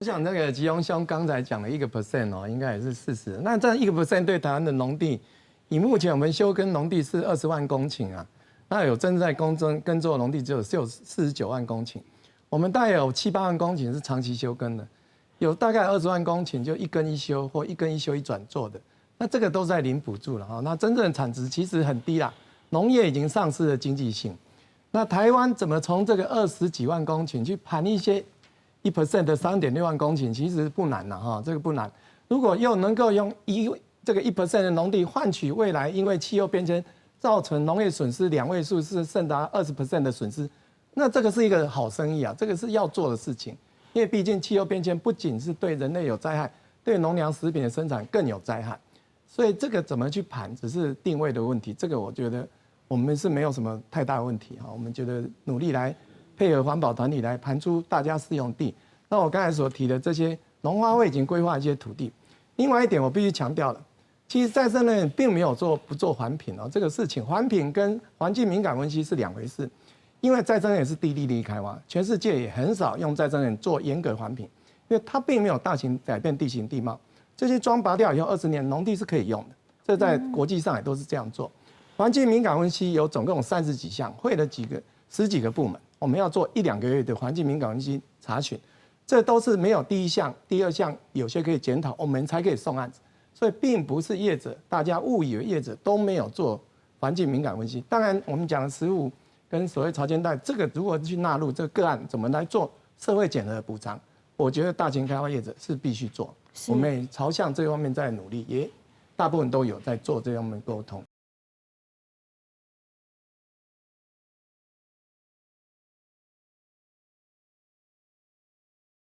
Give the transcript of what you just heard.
我想那个吉荣兄刚才讲了1%哦，应该也是40%。那这1%对台湾的农地，以目前我们休耕农地是20万公顷啊，那有正在耕作农地只有49万公顷，我们大概有7、8万公顷是长期休耕的，有大概20万公顷就一耕一休或一耕一休一转做的，那这个都在领补助了哈。那真正的产值其实很低啦，农业已经丧失了经济性。那台湾怎么从这个20几万公顷去盘一些1% 的3.6万公顷，其实不难了哈，这个不难。如果又能够用这个1% 的农地换取未来因为气候变迁造成农业损失2位数是甚达20% 的损失，那这个是一个好生意啊，这个是要做的事情。因为毕竟气候变迁不仅是对人类有灾害，对农粮食品的生产更有灾害，所以这个怎么去盘，只是定位的问题。这个我觉得我们是没有什么太大的问题哈，我们觉得努力来配合环保团体来盘出大家适用地。那我刚才所提的这些农发会已经规划一些土地。另外一点我必须强调了，其实再生能源并没有不做环评哦，这个事情环评跟环境敏感分析是2回事。因为再生能源是低利率开发，全世界也很少用再生能源做严格环评，因为它并没有大型改变地形地貌。这些桩拔掉以后20年，农地是可以用的，这在国际上也都是这样做。环境敏感分析有总共30几项，会了10几个部门，我们要做1、2个月的环境敏感分析查询，这都是没有第1项、第2项有些可以检讨，我们才可以送案子。所以并不是业者，大家误以为业者都没有做环境敏感分析。当然，我们讲的15跟所谓潮间带，这个如果去纳入这个个案，怎么来做社会减额补偿？我觉得大型开发业者是必须做，我们也朝向这方面在努力，也大部分都有在做这方面沟通。